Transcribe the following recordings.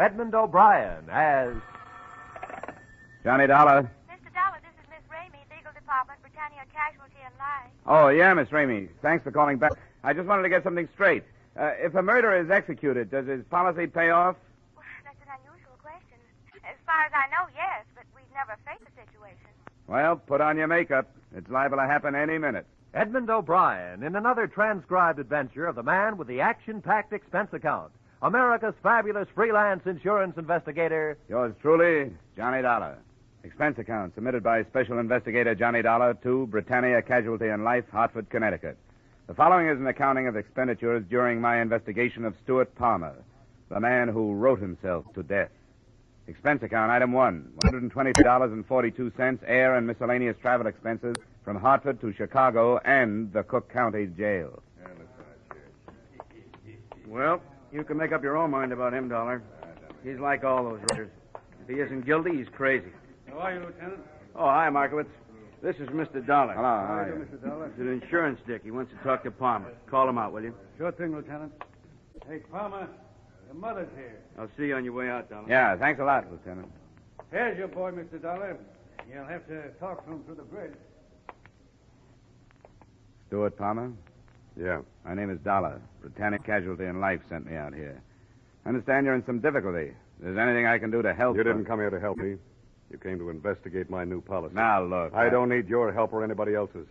Edmund O'Brien as... Johnny Dollar. Mr. Dollar, this is Miss Ramey, Legal Department, Britannia Casualty and Life. Oh, yeah, Miss Ramey. Thanks for calling back. I just wanted to get something straight. If a murderer is executed, does his policy pay off? Well, that's an unusual question. As far as I know, yes, but we've never faced a situation. Well, put on your makeup. It's liable to happen any minute. Edmund O'Brien in another transcribed adventure of the man with the action-packed expense account, America's fabulous freelance insurance investigator. Yours truly, Johnny Dollar. Expense account submitted by Special Investigator Johnny Dollar to Britannia Casualty and Life, Hartford, Connecticut. The following is an accounting of expenditures during my investigation of Stuart Palmer, the man who wrote himself to death. Expense account, item 1, $123.42, air and miscellaneous travel expenses from Hartford to Chicago and the Cook County Jail. Well, you can make up your own mind about him, Dollar. He's like all those writers. If he isn't guilty, he's crazy. How are you, Lieutenant? Oh, hi, Markowitz. This is Mr. Dollar. Hello, how are you? Mr. Dollar. He's an insurance dick. He wants to talk to Palmer. Call him out, will you? Sure thing, Lieutenant. Hey, Palmer, your mother's here. I'll see you on your way out, Dollar. Yeah, thanks a lot, Lieutenant. Here's your boy, Mr. Dollar. You'll have to talk to him through the bridge. Stuart Palmer? Yeah. My name is Dollar. Britannia Casualty and Life sent me out here. I understand you're in some difficulty. If there's anything I can do to help... You didn't come here to help me. You came to investigate my new policy. Now, look. I don't need your help or anybody else's.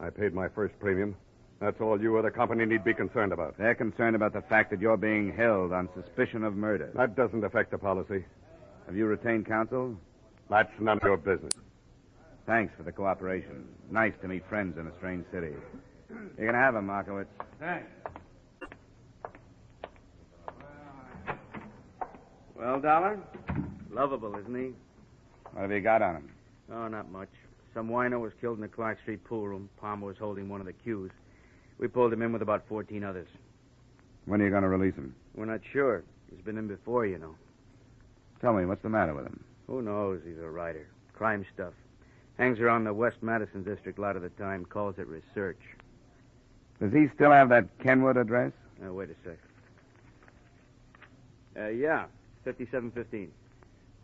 I paid my first premium. That's all you or the company need be concerned about. They're concerned about the fact that you're being held on suspicion of murder. That doesn't affect the policy. Have you retained counsel? That's none of your business. Thanks for the cooperation. Nice to meet friends in a strange city. You can have him, Markowitz. Thanks. Well, Dollar? Lovable, isn't he? What have you got on him? Oh, not much. Some wino was killed in the Clark Street pool room. Palmer was holding one of the cues. We pulled him in with about 14 others. When are you going to release him? We're not sure. He's been in before, you know. Tell me, what's the matter with him? Who knows? He's a writer. Crime stuff. Hangs around the West Madison district a lot of the time. Calls it research. Does he still have that Kenwood address? Wait a sec. Yeah. 5715.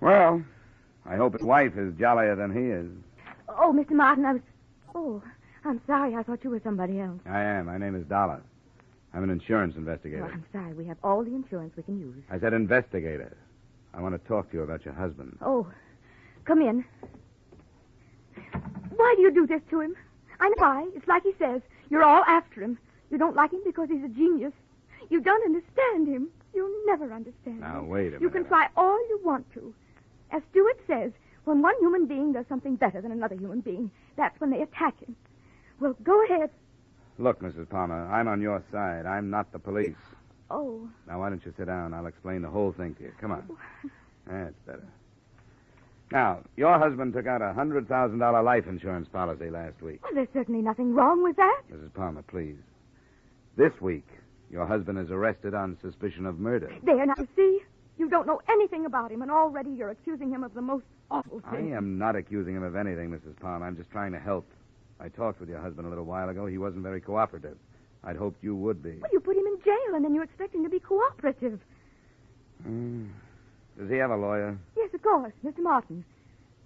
Well, I hope his wife is jollier than he is. Oh, Mr. Martin, I'm sorry. I thought you were somebody else. I am. My name is Dollar. I'm an insurance investigator. Oh, I'm sorry. We have all the insurance we can use. I said investigator. I want to talk to you about your husband. Oh, come in. Why do you do this to him? I know why. It's like he says. You're all after him. You don't like him because he's a genius. You don't understand him. You'll never understand Now, him. wait a minute. You can try all you want to. As Stuart says, when one human being does something better than another human being, that's when they attack him. Well, go ahead. Look, Mrs. Palmer, I'm on your side. I'm not the police. Oh. Now, why don't you sit down? I'll explain the whole thing to you. Come on. That's better. Now, your husband took out a $100,000 life insurance policy last week. Well, there's certainly nothing wrong with that. Mrs. Palmer, please. This week, your husband is arrested on suspicion of murder. There, now, see? You don't know anything about him, and already you're accusing him of the most awful I thing. am not accusing him of anything, Mrs. Palmer. I'm just trying to help. I talked with your husband a little while ago. He wasn't very cooperative. I'd hoped you would be. Well, you put him in jail, and then you expect him to be cooperative. Does he have a lawyer? Yes, of course, Mr. Martin.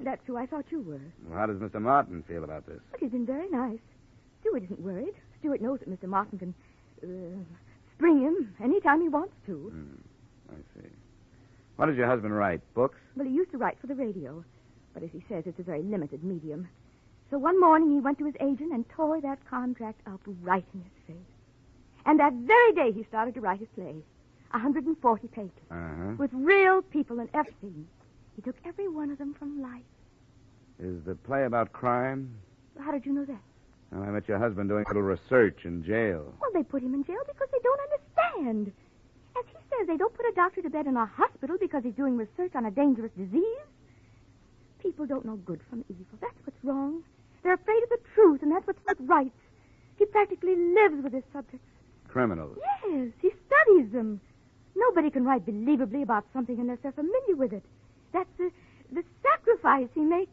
That's who I thought you were. Well, how does Mr. Martin feel about this? But he's been very nice. Stuart isn't worried. Stuart knows that Mr. Martin can spring him any time he wants to. I see. What does your husband write? Books? Well, he used to write for the radio. But as he says, it's a very limited medium. So one morning he went to his agent and tore that contract up right in his face. And that very day he started to write his play. 140 pages. Uh-huh. With real people and everything. He took every one of them from life. Is the play about crime? How did you know that? Well, I met your husband doing a little research in jail. Well, they put him in jail because they don't understand. As he says, they don't put a doctor to bed in a hospital because he's doing research on a dangerous disease. People don't know good from evil. That's what's wrong. They're afraid of the truth, and that's what's not right. He practically lives with his subjects. Criminals? Yes, he studies them. Nobody can write believably about something unless they're familiar with it. That's the sacrifice he makes.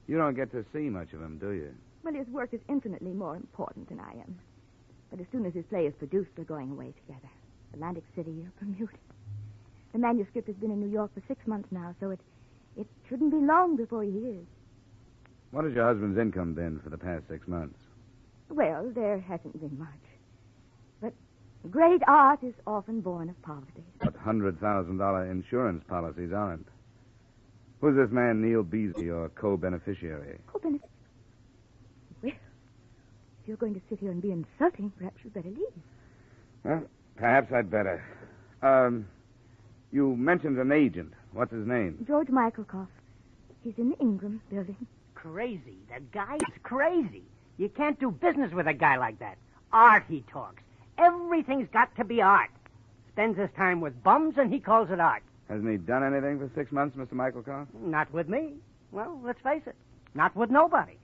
You don't get to see much of him, do you? Well, his work is infinitely more important than I am. But as soon as his play is produced, we're going away together. Atlantic City or Bermuda. The manuscript has been in New York for 6 months now, so it shouldn't be long before he hears. What has your husband's income been for the past 6 months? Well, there hasn't been much. But great art is often born of poverty. But $100,000 insurance policies aren't. Who's this man, Neil Beasley, your co-beneficiary? Co-beneficiary? Well, if you're going to sit here and be insulting, perhaps you'd better leave. Well, perhaps I'd better. You mentioned an agent. What's his name? George Michaelkoff. He's in the Ingram building. Crazy. That guy is crazy. You can't do business with a guy like that. Art, he talks. Everything's got to be art. Spends his time with bums, and he calls it art. Hasn't he done anything for 6 months, Mr. Michaelkoff? Not with me. Well, let's face it. Not with nobody.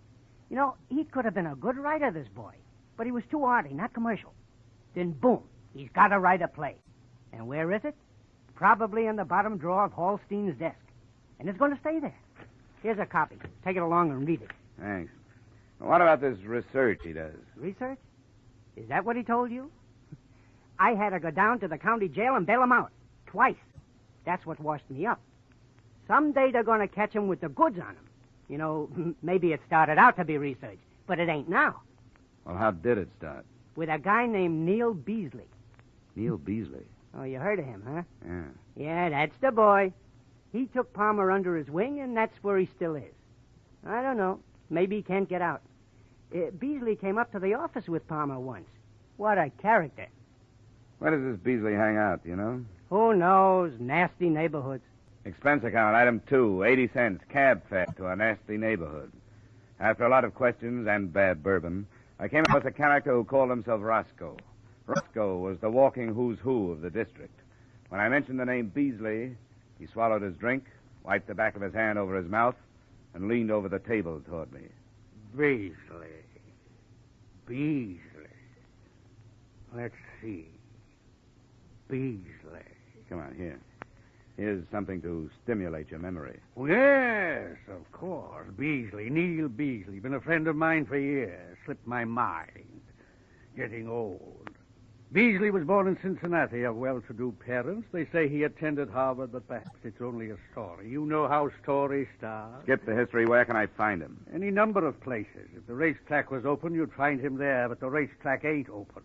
You know, he could have been a good writer, this boy. But he was too arty, not commercial. Then, boom, he's got to write a play. And where is it? Probably in the bottom drawer of Hallstein's desk. And it's going to stay there. Here's a copy. Take it along and read it. Thanks. What about this research he does? Research? Is that what he told you? I had to go down to the county jail and bail him out. Twice. That's what washed me up. Someday they're going to catch him with the goods on him. You know, maybe it started out to be research, but it ain't now. Well, how did it start? With a guy named Neil Beasley. Neil Beasley? Oh, you heard of him, huh? Yeah. Yeah, that's the boy. He took Palmer under his wing, and that's where he still is. I don't know. Maybe he can't get out. Beasley came up to the office with Palmer once. What a character. Where does this Beasley hang out, do you know? Who knows? Nasty neighborhoods. Expense account, item 2, 80 cents, cab fare to a nasty neighborhood. After a lot of questions and bad bourbon, I came across a character who called himself Roscoe. Roscoe was the walking who's who of the district. When I mentioned the name Beasley, he swallowed his drink, wiped the back of his hand over his mouth, and leaned over the table toward me. Beasley. Let's see. Beasley. Come on, here. Here's something to stimulate your memory. Oh, yes, of course. Beasley, Neil Beasley. Been a friend of mine for years. Slipped my mind. Getting old. Beasley was born in Cincinnati of well-to-do parents. They say he attended Harvard, but perhaps it's only a story. You know how stories start. Skip the history. Where can I find him? Any number of places. If the racetrack was open, you'd find him there, but the racetrack ain't open.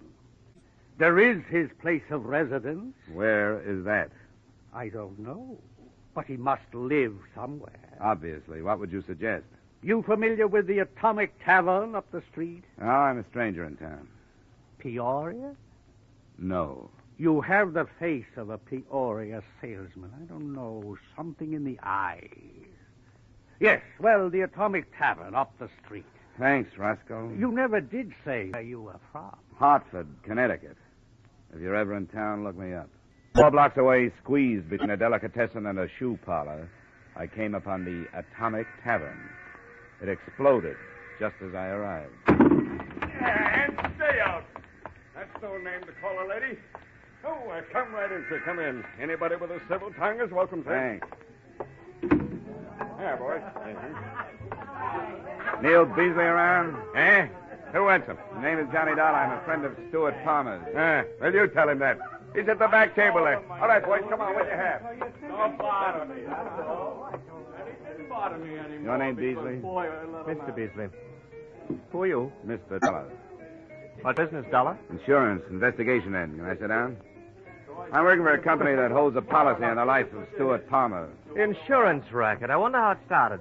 There is his place of residence. Where is that? I don't know. But he must live somewhere. Obviously. What would you suggest? You familiar with the Atomic Tavern up the street? Oh, I'm a stranger in town. Peoria? No. You have the face of a Peoria salesman. I don't know, something in the eyes. Yes, well, the Atomic Tavern up the street. Thanks, Roscoe. You never did say where you were from. Hartford, Connecticut. If you're ever in town, look me up. 4 blocks away, squeezed between a delicatessen and a shoe parlor, I came upon the Atomic Tavern. It exploded just as I arrived. And stay out. That's no name to call a lady. Oh, come right in, sir. Come in. Anybody with a civil tongue is welcome, sir. Thanks. Yeah, boys. Neil Beasley around? Eh? Who wants him? His name is Johnny Dollar. I'm a friend of Stuart Palmer's. Well, you tell him that. He's at the back table there. All right, boys, come on, what you have? Don't bother me. Didn't bother me anymore. Your name, Beasley? Mr. Beasley. Who are you? Mr. Dollar. What business, Dollar? Insurance, investigation end. Can I sit down? I'm working for a company that holds a policy on the life of Stuart Palmer. Insurance racket. I wonder how it started.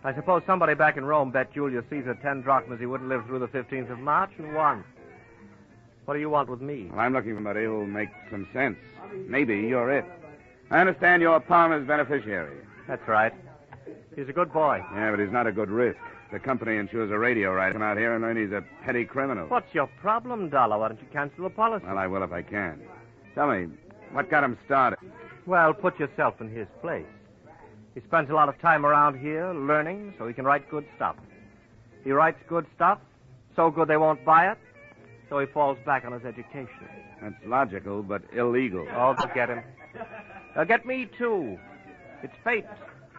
I suppose somebody back in Rome bet Julius Caesar 10 drachmas he wouldn't live through the 15th of March and won. What do you want with me? Well, I'm looking for somebody who'll make some sense. Maybe you're it. I understand you're Palmer's beneficiary. That's right. He's a good boy. Yeah, but he's not a good risk. The company insures a radio right out here and learn he's a petty criminal. What's your problem, Dollar? Why don't you cancel the policy? Well, I will if I can. Tell me, what got him started? Well, put yourself in his place. He spends a lot of time around here learning so he can write good stuff. He writes good stuff, so good they won't buy it, so he falls back on his education. That's logical, but illegal. Oh, forget him. They'll get me, too. It's fate.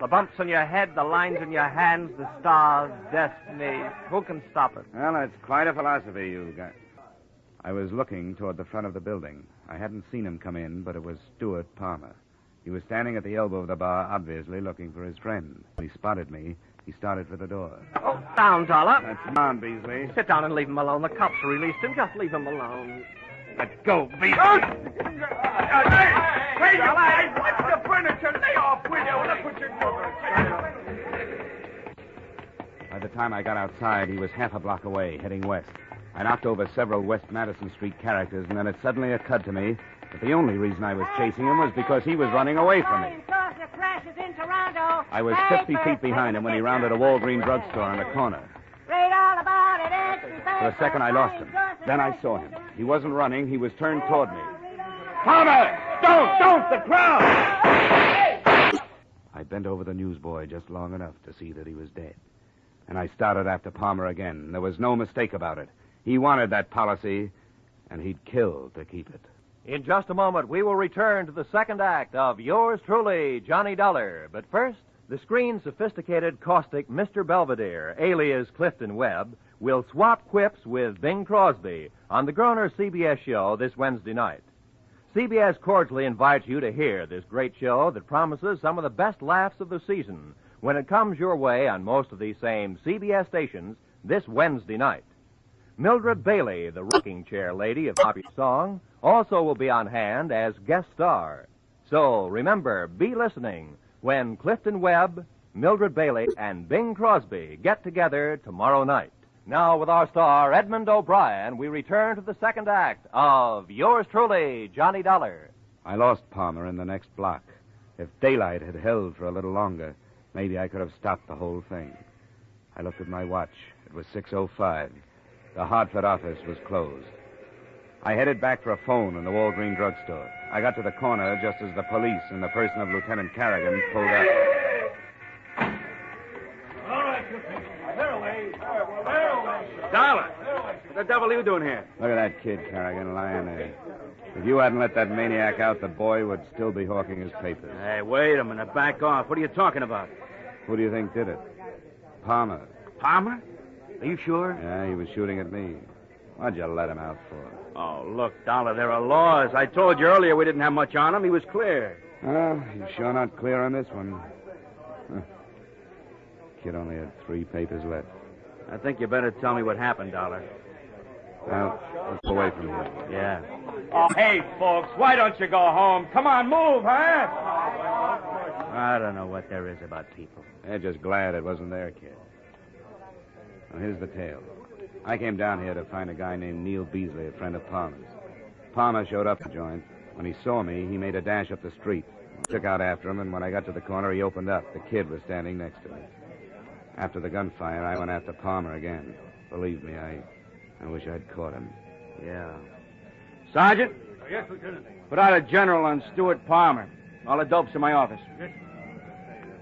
The bumps on your head, the lines in your hands, the stars, destiny. Who can stop it? Well, that's quite a philosophy you've got. I was looking toward the front of the building. I hadn't seen him come in, but it was Stuart Palmer. He was standing at the elbow of the bar, obviously looking for his friend. When he spotted me, he started for the door. Oh, down, Dollar. That's on, Beasley. Sit down and leave him alone. The cops released him. Just leave him alone. Let go, Beasley. Hey, watch the furniture. Lay off, will you? Look what you're doing. By the time I got outside, he was half a block away, heading west. I knocked over several West Madison Street characters, and then it suddenly occurred to me that the only reason I was chasing him was because he was running away from me. I was 50 feet behind him when he rounded a Walgreens drugstore on the corner. For a second, I lost him. Then I saw him. He wasn't running. He was turned toward me. Palmer! Don't! The crowd! I bent over the newsboy just long enough to see that he was dead. And I started after Palmer again. There was no mistake about it. He wanted that policy, and he'd kill to keep it. In just a moment, we will return to the second act of Yours Truly, Johnny Dollar. But first, the screen's sophisticated, caustic Mr. Belvedere, alias Clifton Webb, will swap quips with Bing Crosby on the Groner CBS show this Wednesday night. CBS cordially invites you to hear this great show that promises some of the best laughs of the season when it comes your way on most of these same CBS stations this Wednesday night. Mildred Bailey, the rocking chair lady of popular song, also will be on hand as guest star. So remember, be listening when Clifton Webb, Mildred Bailey, and Bing Crosby get together tomorrow night. Now, with our star, Edmund O'Brien, we return to the second act of Yours Truly, Johnny Dollar. I lost Palmer in the next block. If daylight had held for a little longer, maybe I could have stopped the whole thing. I looked at my watch. It was 6:05. The Hartford office was closed. I headed back for a phone in the Walgreens drugstore. I got to the corner just as the police in the person of Lieutenant Carrigan pulled up. All right, they're away. Dollar! What the devil are you doing here? Look at that kid, Carrigan, lying there. If you hadn't let that maniac out, the boy would still be hawking his papers. Hey, wait a minute. Back off. What are you talking about? Who do you think did it? Palmer. Palmer? Are you sure? Yeah, he was shooting at me. What'd you let him out for? Oh, look, Dollar, there are laws. I told you earlier we didn't have much on him. He was clear. Well, you're sure not clear on this one. Kid only had 3 papers left. I think you better tell me what happened, Dollar. Well, let's go away from here. Yeah. Oh, hey, folks, why don't you go home? Come on, move, huh? I don't know what there is about people. They're just glad it wasn't their kid. Now, here's the tale. I came down here to find a guy named Neil Beasley, a friend of Palmer's. Palmer showed up at the joint. When he saw me, he made a dash up the street. I took out after him, and when I got to the corner, he opened up. The kid was standing next to me. After the gunfire, I went after Palmer again. Believe me, I wish I'd caught him. Yeah. Sergeant? Yes, Lieutenant. Put out a general on Stuart Palmer. All the dope's in my office. Yes.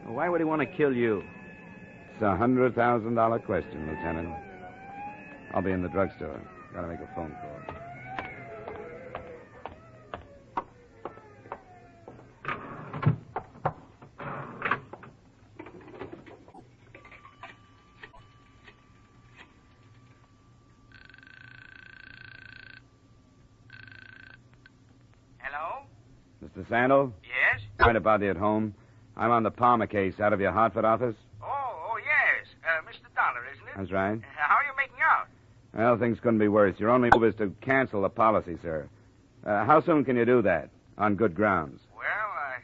Why would he want to kill you? It's a $100,000 question, Lieutenant. I'll be in the drugstore. Gotta make a phone call. Hello? Mr. Sandel? Yes? Sorry to bother you at home. I'm on the Palmer case out of your Hartford office. Oh, yes. Mr. Dollar, isn't it? That's right. How are you making out? Well, things couldn't be worse. Your only move is to cancel the policy, sir. How soon can you do that? On good grounds. Well, I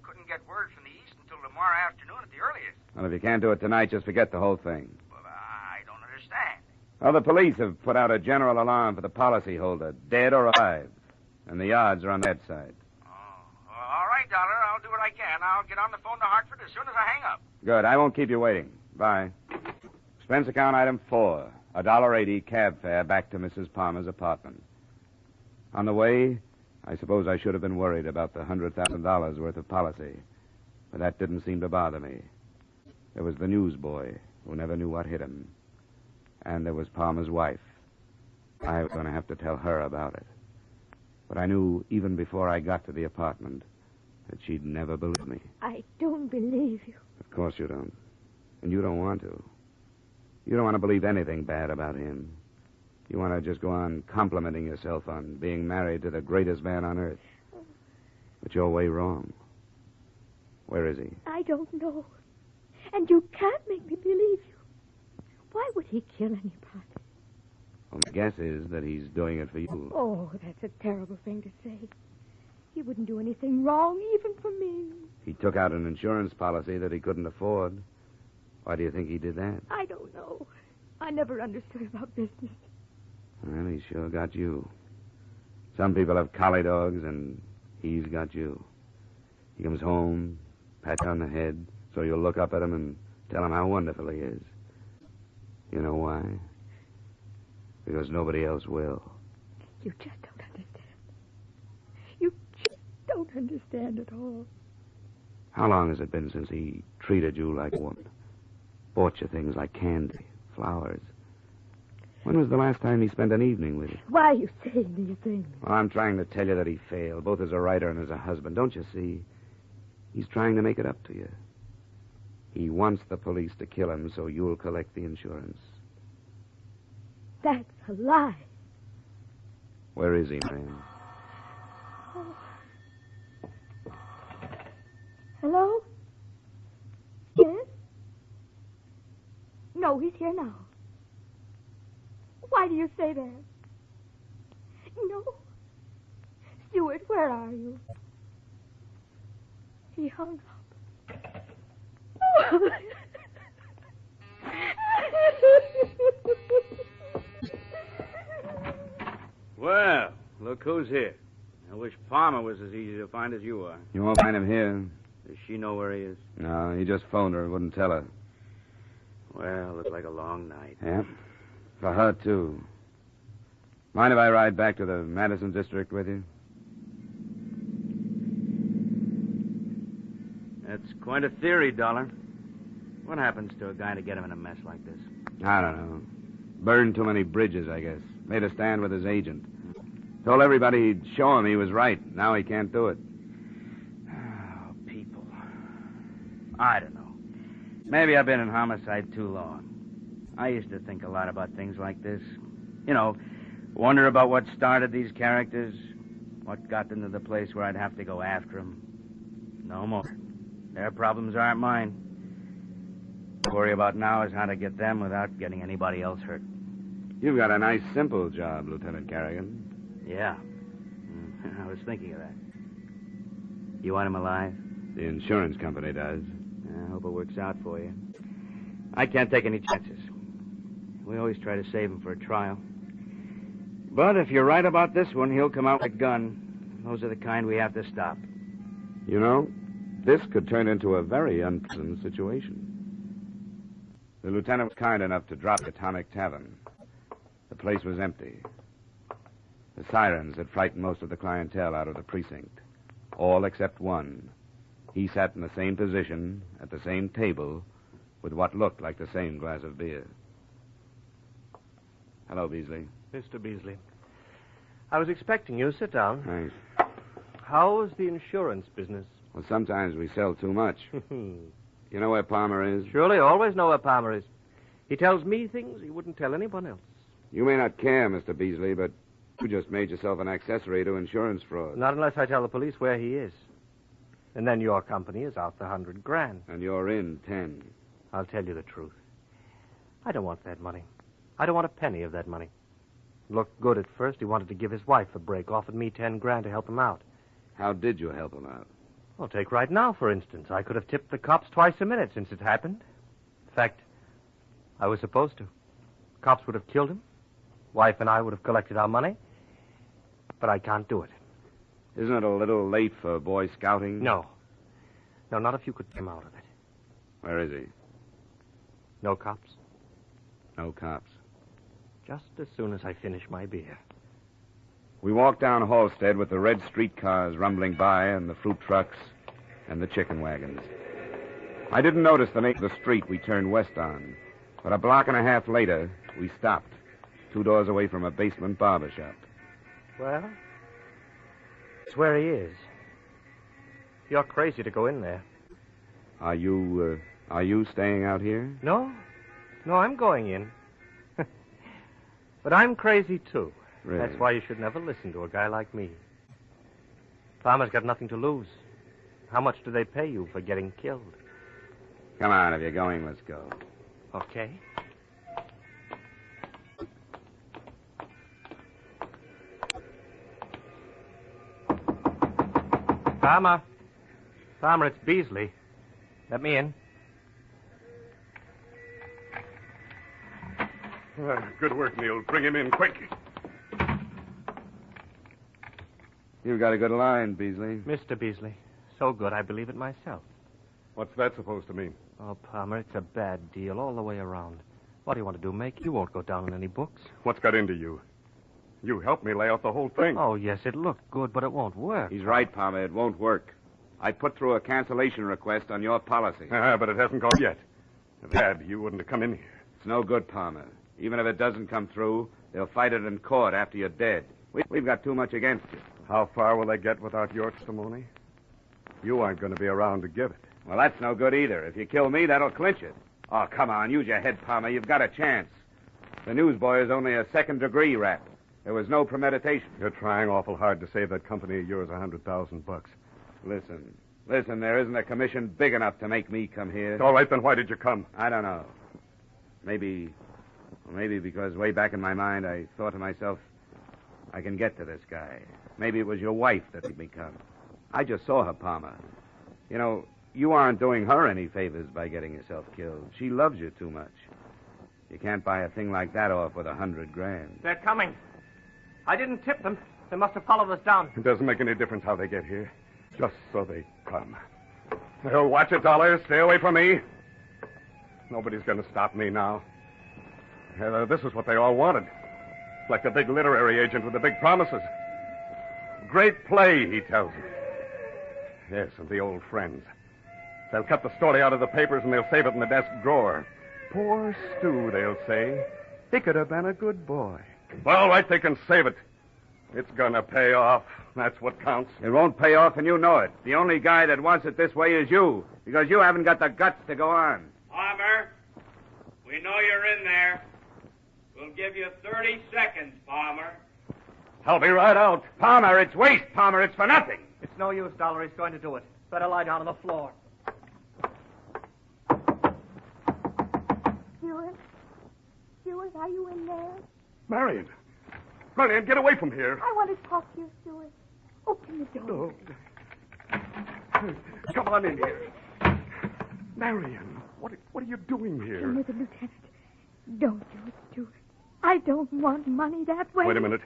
couldn't get word from the East until tomorrow afternoon at the earliest. Well, if you can't do it tonight, just forget the whole thing. Well, I don't understand. Well, the police have put out a general alarm for the policyholder, dead or alive. And the odds are on that side. Oh, all right, Dollar. I'll do what I can. I'll get on the phone to Hartford as soon as I hang up. Good. I won't keep you waiting. Bye. Expense account item 4. $1.80 cab fare back to Mrs. Palmer's apartment. On the way, I suppose I should have been worried about the $100,000 worth of policy. But that didn't seem to bother me. There was the newsboy who never knew what hit him. And there was Palmer's wife. I was going to have to tell her about it. But I knew even before I got to the apartment that she'd never believe me. I don't believe you. Of course you don't. And you don't want to. You don't want to believe anything bad about him. You want to just go on complimenting yourself on being married to the greatest man on earth. But you're way wrong. Where is he? I don't know. And you can't make me believe you. Why would he kill anybody? Well, my guess is that he's doing it for you. Oh, that's a terrible thing to say. He wouldn't do anything wrong, even for me. He took out an insurance policy that he couldn't afford. Why do you think he did that? I don't know. I never understood about business. Well, he sure got you. Some people have collie dogs, and he's got you. He comes home, pats you on the head, so you'll look up at him and tell him how wonderful he is. You know why? Because nobody else will. You just don't understand. You just don't understand at all. How long has it been since he treated you like a woman? Bought you things like candy, flowers. When was the last time he spent an evening with you? Why are you saying these things? Well, I'm trying to tell you that he failed, both as a writer and as a husband. Don't you see? He's trying to make it up to you. He wants the police to kill him so you'll collect the insurance. That's a lie. Where is he, man? Oh. Hello? Yes? No, he's here now. Why do you say that? No. Stuart, where are you? He hung up. Well, look who's here. I wish Palmer was as easy to find as you are. You won't find him here. Does she know where he is? No, he just phoned her. Wouldn't tell her. Well, looks like a long night. Yeah. For her, too. Mind if I ride back to the Madison district with you? That's quite a theory, Dollar. What happens to a guy to get him in a mess like this? I don't know. Burned too many bridges, I guess. Made a stand with his agent. Told everybody he'd show him he was right. Now he can't do it. Oh, people. I don't know. Maybe I've been in homicide too long. I used to think a lot about things like this. You know, wonder about what started these characters, what got them to the place where I'd have to go after them. No more. Their problems aren't mine. What I worry about now is how to get them without getting anybody else hurt. You've got a nice, simple job, Lieutenant Carrigan. Yeah. I was thinking of that. You want him alive? The insurance company does. I hope it works out for you. I can't take any chances. We always try to save him for a trial. But if you're right about this one, he'll come out with a gun. Those are the kind we have to stop. You know, this could turn into a very unpleasant situation. The lieutenant was kind enough to drop the Atomic Tavern. The place was empty. The sirens had frightened most of the clientele out of the precinct. All except one. He sat in the same position, at the same table, with what looked like the same glass of beer. Hello, Beasley. Mr. Beasley. I was expecting you. Sit down. Thanks. How's the insurance business? Well, sometimes we sell too much. You know where Palmer is? Surely, always know where Palmer is. He tells me things he wouldn't tell anyone else. You may not care, Mr. Beasley, but you just made yourself an accessory to insurance fraud. Not unless I tell the police where he is. And then your company is out the $100,000. And you're in 10. I'll tell you the truth. I don't want that money. I don't want a penny of that money. Looked good at first. He wanted to give his wife a break. Offered me $10,000 to help him out. How did you help him out? Well, take right now, for instance. I could have tipped the cops twice a minute since it happened. In fact, I was supposed to. Cops would have killed him. Wife and I would have collected our money. But I can't do it. Isn't it a little late for Boy Scouting? No. No, not if you could come out of it. Where is he? No cops. No cops. Just as soon as I finish my beer. We walked down Halstead with the red streetcars rumbling by and the fruit trucks and the chicken wagons. I didn't notice the name of the street we turned west on, but a block and a half later, we stopped, 2 doors away from a basement barber shop. Well, it's where he is. You're crazy to go in there. Are you staying out here? No, I'm going in. But I'm crazy, too. Really? That's why you should never listen to a guy like me. Palmer's got nothing to lose. How much do they pay you for getting killed? Come on, if you're going, let's go. Okay. Palmer. Palmer, it's Beasley. Let me in. Good work, Neil. Bring him in quick. You've got a good line, Beasley. Mr. Beasley. So good, I believe it myself. What's that supposed to mean? Oh, Palmer, it's a bad deal all the way around. What do you want to do, Make? You won't go down in any books. What's got into you? You helped me lay out the whole thing. Oh, yes, it looked good, but it won't work. He's right, Palmer. It won't work. I put through a cancellation request on your policy. But it hasn't gone yet. If it had, you wouldn't have come in here. It's no good, Palmer. Even if it doesn't come through, they'll fight it in court after you're dead. We've got too much against you. How far will they get without your testimony? You aren't going to be around to give it. Well, that's no good either. If you kill me, that'll clinch it. Oh, come on. Use your head, Palmer. You've got a chance. The newsboy is only a second-degree rap. There was no premeditation. You're trying awful hard to save that company of yours $100,000. Listen, there isn't a commission big enough to make me come here. All right, then why did you come? I don't know. Maybe because way back in my mind I thought to myself, I can get to this guy. Maybe it was your wife that made me come. I just saw her, Palmer. You know, you aren't doing her any favors by getting yourself killed. She loves you too much. You can't buy a thing like that off with $100,000. They're coming. I didn't tip them. They must have followed us down. It doesn't make any difference how they get here. Just so they come. Well, watch it, Dollar. Stay away from me. Nobody's going to stop me now. This is what they all wanted. Like the big literary agent with the big promises. Great play, he tells me. Yes, and the old friends. They'll cut the story out of the papers and they'll save it in the desk drawer. Poor Stu, they'll say. He could have been a good boy. Well, all right, they can save it. It's gonna pay off. That's what counts. It won't pay off, and you know it. The only guy that wants it this way is you, because you haven't got the guts to go on. Palmer, we know you're in there. We'll give you 30 seconds, Palmer. I'll be right out. Palmer, it's waste, Palmer. It's for nothing. It's no use, Dollar. He's going to do it. Better lie down on the floor. Stuart, are you in there? Marion, get away from here. I want to talk to you, Stuart. Open the door. Oh. Come on in here. Marion, what are you doing here? Come with the lieutenant. Don't do it, Stuart. I don't want money that way. Wait a minute.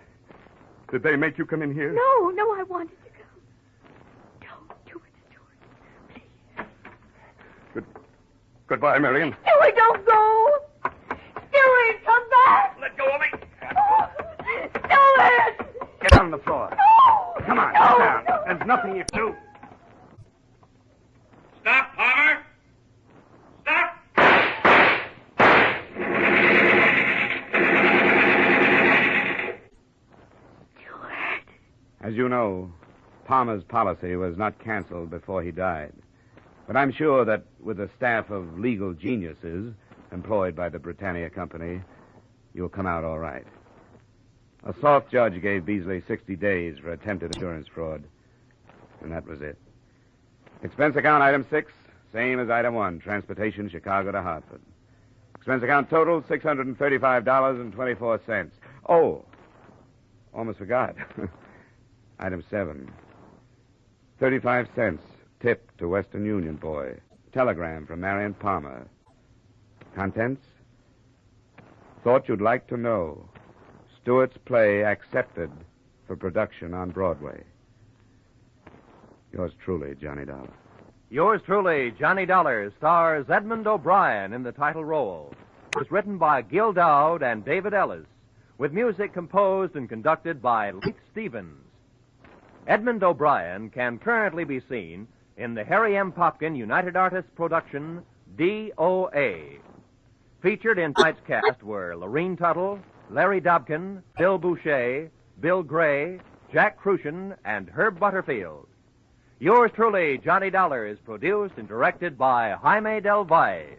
Did they make you come in here? No, I wanted to come. Don't do it, Stuart. Please. Goodbye, Marion. Stuart, don't go. Stuart, come back. Let go of me. Oh, Stuart. Get on the floor. No. Come on, No, sit down. no. There's nothing you can do. Stop, Palmer. Stop. As you know, Palmer's policy was not canceled before he died. But I'm sure that with a staff of legal geniuses employed by the Britannia Company, you'll come out all right. A soft judge gave Beasley 60 days for attempted insurance fraud. And that was it. Expense account item 6, same as item 1, transportation Chicago to Hartford. Expense account total, $635.24. Oh, almost forgot. Item 7, 35 cents, tip to Western Union boy. Telegram from Marion Palmer. Contents? Thought you'd like to know. Stewart's play accepted for production on Broadway. Yours truly, Johnny Dollar. Yours truly, Johnny Dollar, stars Edmund O'Brien in the title role. It was written by Gil Dowd and David Ellis, with music composed and conducted by Leith Stevens. Edmund O'Brien can currently be seen in the Harry M. Popkin United Artists production, DOA. Featured in tonight's cast were Lorene Tuttle, Larry Dobkin, Bill Boucher, Bill Gray, Jack Crucian, and Herb Butterfield. Yours truly, Johnny Dollar, is produced and directed by Jaime Del Valle.